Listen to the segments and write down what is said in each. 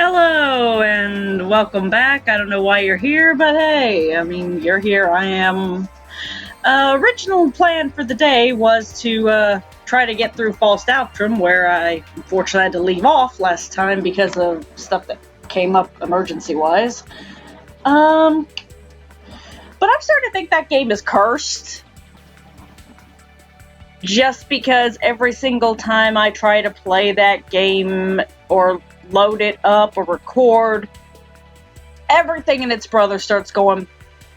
Hello and welcome back. I don't know why you're here, but hey, I mean, you're here, I am. Original plan for the day was to try to get through False Outram, where I unfortunately had to leave off last time because of stuff that came up emergency-wise. But I'm starting to think that game is cursed. Just because every single time I try to play that game or load it up or record, everything and its brother starts going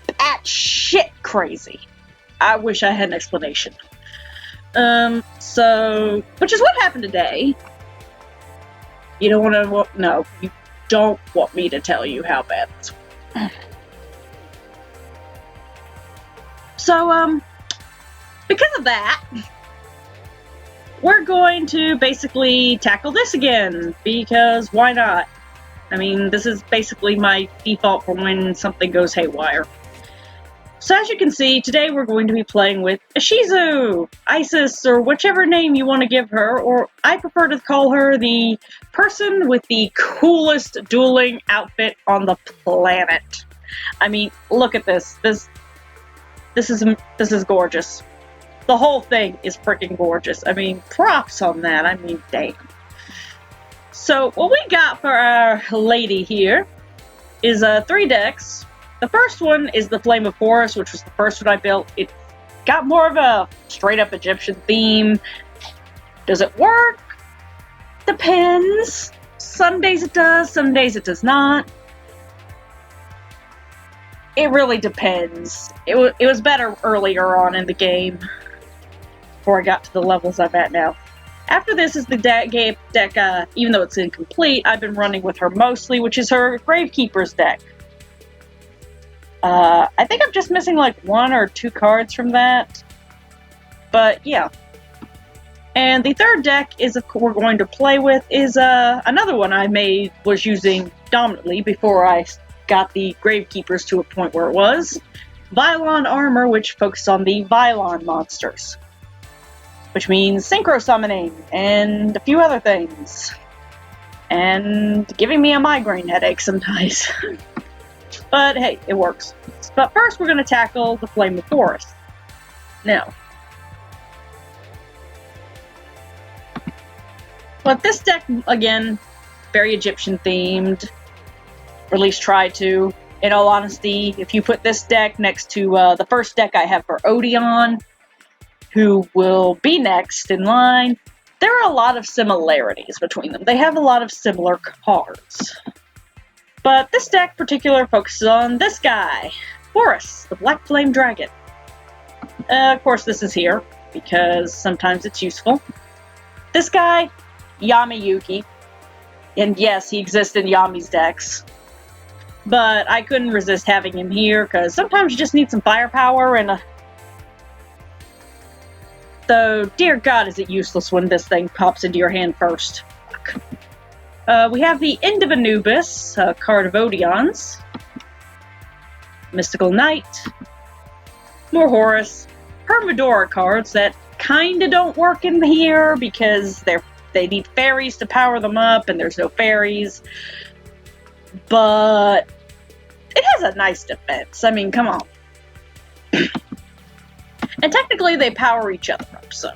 batshit crazy. I wish I had an explanation. Which is what happened today. You don't want to, no, you don't want me to tell you how bad this was. So, because of that, we're going to basically tackle this again, because why not? I mean, this is basically my default for when something goes haywire. So as you can see, today we're going to be playing with Ishizu, Isis, or whichever name you want to give her, or I prefer to call her the person with the coolest dueling outfit on the planet. I mean, look at this. This is gorgeous. The whole thing is freaking gorgeous. I mean, props on that. I mean, damn. So, what we got for our lady here is 3 decks. The first one is the Flame of Horus, which was the first one I built. It got more of a straight-up Egyptian theme. Does it work? Depends. Some days it does, some days it does not. It really depends. It was better earlier on in the game, before I got to the levels I'm at now. After this is the deck, even though it's incomplete, I've been running with her mostly, which is her Gravekeeper's deck. I think I'm just missing like 1 or 2 cards from that. But yeah. And the third deck we're going to play with is another one I was using dominantly before I got the Gravekeepers to a point where it was. Vylon Armor, which focuses on the Vylon monsters. Which means synchro summoning, and a few other things. And giving me a migraine headache sometimes. But hey, it works. But first we're going to tackle the Flame of Horus. Now. But this deck, again, very Egyptian themed. Or at least try to. In all honesty, if you put this deck next to the first deck I have for Odeon, who will be next in line, there are a lot of similarities between them. They have a lot of similar cards. But this deck in particular focuses on this guy, Horus, the Black Flame Dragon. Of course, this is here, because sometimes it's useful. This guy, Yami. And yes, he exists in Yami's decks. But I couldn't resist having him here, because sometimes you just need some firepower and a... Though, dear God, is it useless when this thing pops into your hand first. We have the End of Anubis, a card of Odeon's. Mystical Knight. More Horus. Hermidora cards that kinda don't work in here because they need fairies to power them up, and there's no fairies. But it has a nice defense. I mean, come on. And technically, they power each other up, so.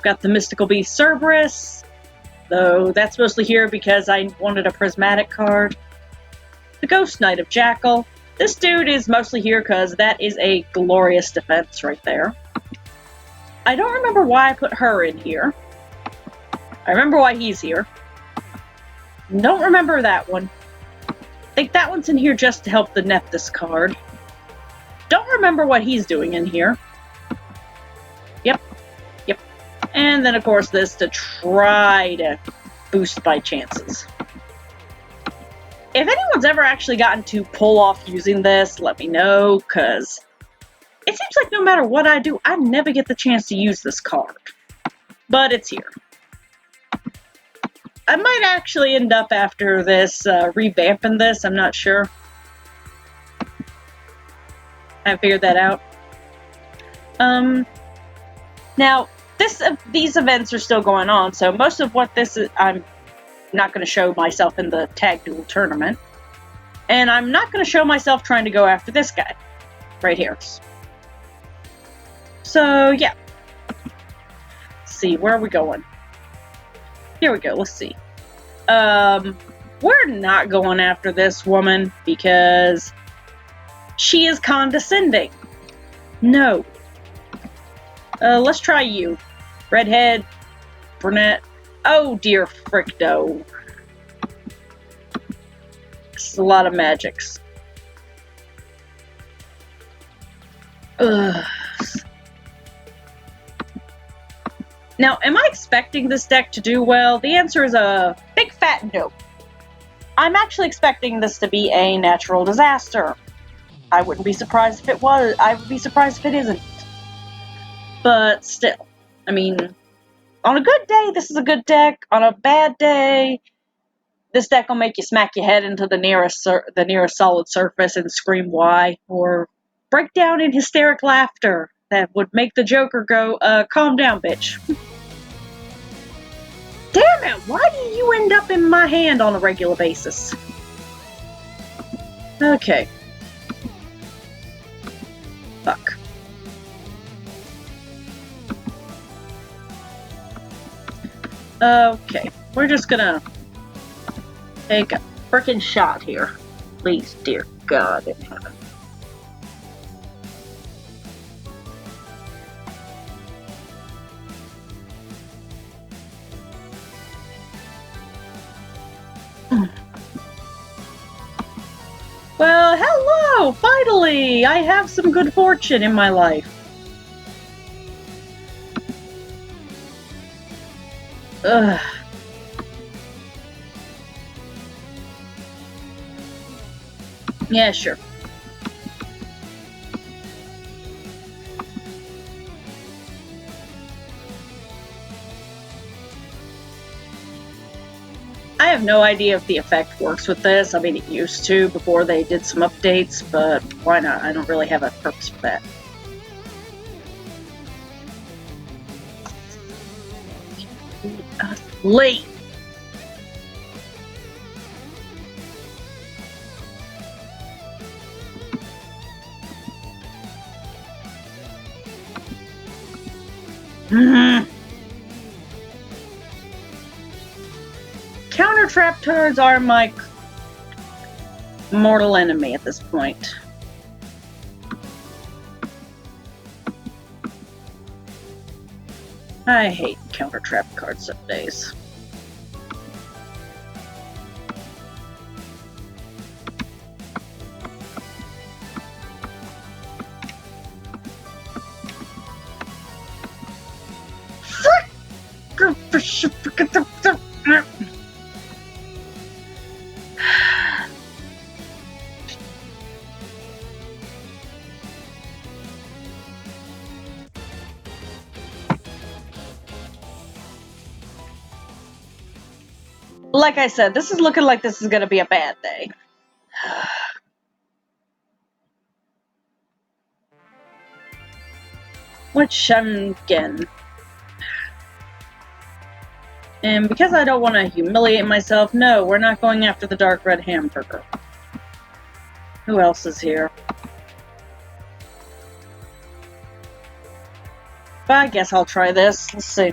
Got the Mystical Beast Cerberus, though that's mostly here because I wanted a prismatic card. The Ghost Knight of Jackal. This dude is mostly here because that is a glorious defense right there. I don't remember why I put her in here. I remember why he's here. Don't remember that one. I think that one's in here just to help the Nephthys card. Don't remember what he's doing in here. Yep. And then, of course, this to try to boost my chances. If anyone's ever actually gotten to pull off using this, let me know, because it seems like no matter what I do, I never get the chance to use this card. But it's here. I might actually end up after this revamping this, I'm not sure. I figured that out. Now, these events are still going on, so most of what this is, I'm not going to show myself in the tag duel tournament. And I'm not going to show myself trying to go after this guy. Right here. So, yeah. Let's see, where are we going? Here we go, let's see. We're not going after this woman because she is condescending. No. Let's try you. Redhead, brunette. Oh dear frick no. It's a lot of magics. Ugh. Now, am I expecting this deck to do well? The answer is a big fat no. I'm actually expecting this to be a natural disaster. I wouldn't be surprised if it was. I would be surprised if it isn't. But still, I mean, on a good day, this is a good deck. On a bad day, this deck will make you smack your head into the nearest solid surface and scream why, or break down in hysteric laughter that would make the Joker go, calm down, bitch. Damn it, why do you end up in my hand on a regular basis? Okay. Fuck. Okay, we're just gonna take a frickin' shot here. Please, dear God in heaven. Well, hello! Finally! I have some good fortune in my life. Ugh. Yeah, sure. I have no idea if the effect works with this. I mean, it used to before they did some updates, but why not? I don't really have a purpose for that. Late. Counter trap turds are my mortal enemy at this point. I hate counter trap cards some days. Like I said, this is looking like this is going to be a bad day. Which I'm getting. And because I don't want to humiliate myself, no, we're not going after the dark red hamburger. Who else is here? But I guess I'll try this. Let's see.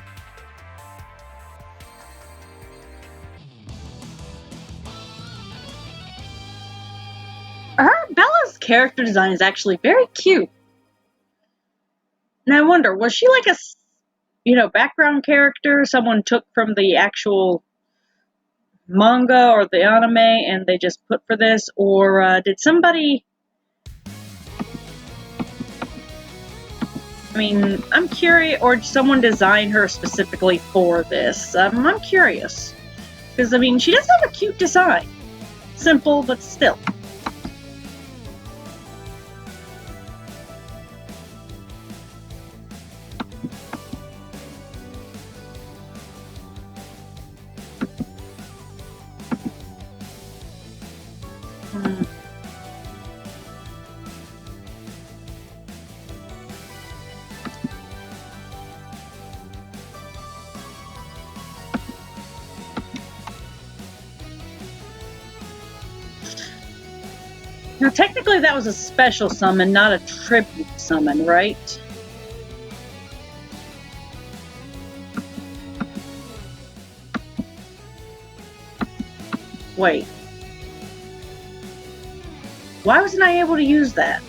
Bella's character design is actually very cute. And I wonder, was she like a, background character someone took from the actual manga or the anime and they just put for this? Or did somebody... I mean, I'm curious, or did someone design her specifically for this? I'm curious. Because, I mean, she does have a cute design. Simple, but still. Now, technically that was a special summon, not a tribute summon, right? Wait. Why wasn't I able to use that?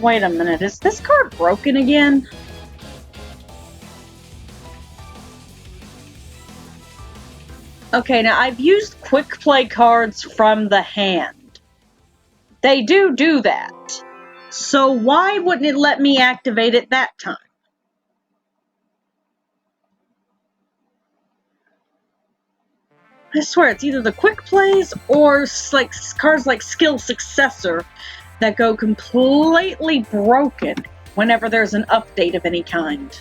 Wait a minute, is this card broken again? Okay, now I've used quick play cards from the hand. They do that. So why wouldn't it let me activate it that time? I swear, it's either the quick plays or like cards like Skill Successor that go completely broken whenever there's an update of any kind.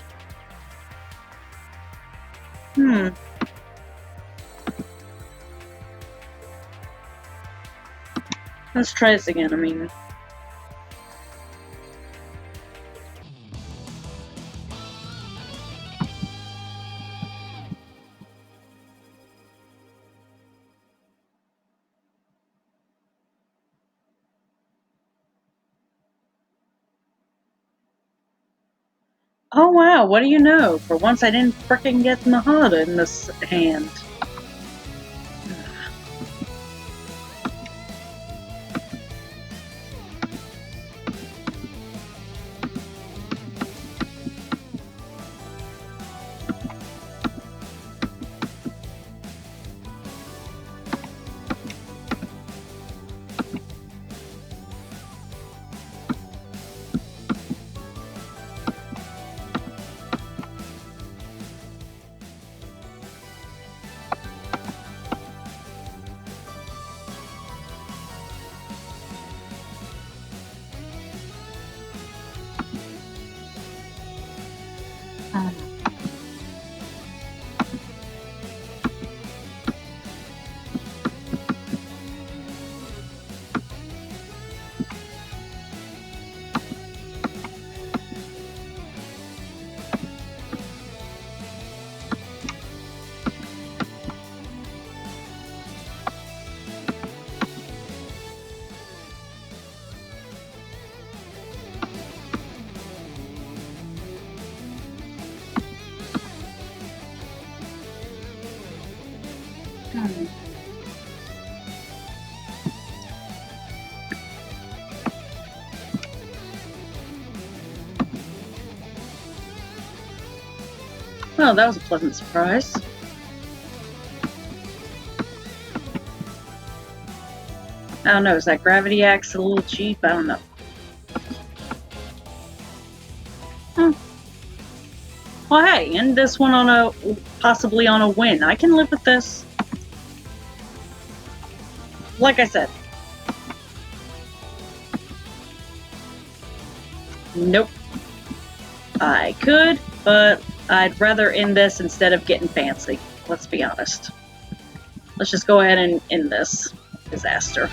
Let's try this again, I mean... Oh wow, what do you know? For once I didn't frickin' get Nahada in this hand. Well, that was a pleasant surprise. I don't know, is that gravity axe a little cheap? I don't know. Well, hey, end this one on a... possibly on a win. I can live with this. Like I said. Nope. I could, but I'd rather end this instead of getting fancy. Let's be honest. Let's just go ahead and end this disaster.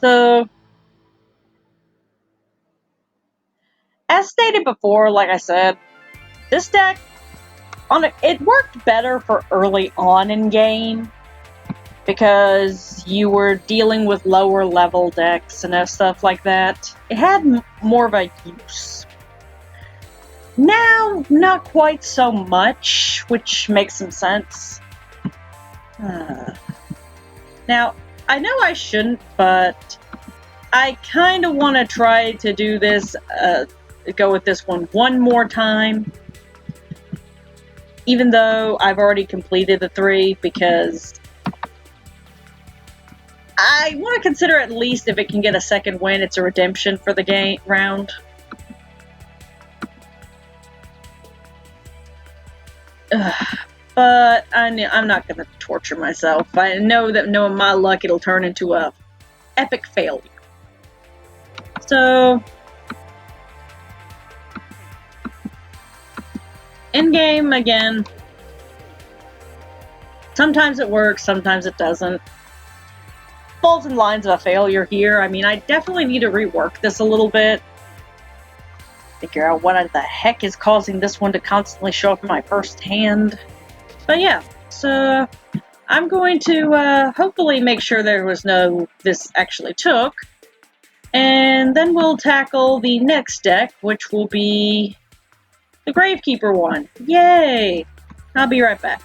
So, as stated before, like I said, this deck, it worked better for early on in game because you were dealing with lower level decks and stuff like that. It had more of a use. Now, not quite so much, which makes some sense. Now, I know I shouldn't, but I kind of want to try to do this, go with this one more time. Even though I've already completed the 3, because I want to consider at least if it can get a second win, it's a redemption for the round. But I'm not going to torture myself. I know that knowing my luck, it'll turn into a epic failure. So, In-game, again, sometimes it works, sometimes it doesn't. Falls in lines of a failure here. I mean, I definitely need to rework this a little bit. Figure out what the heck is causing this one to constantly show up in my first hand. But yeah, so I'm going to hopefully make sure there was no this actually took. And then we'll tackle the next deck, which will be the Gravekeeper one. Yay! I'll be right back.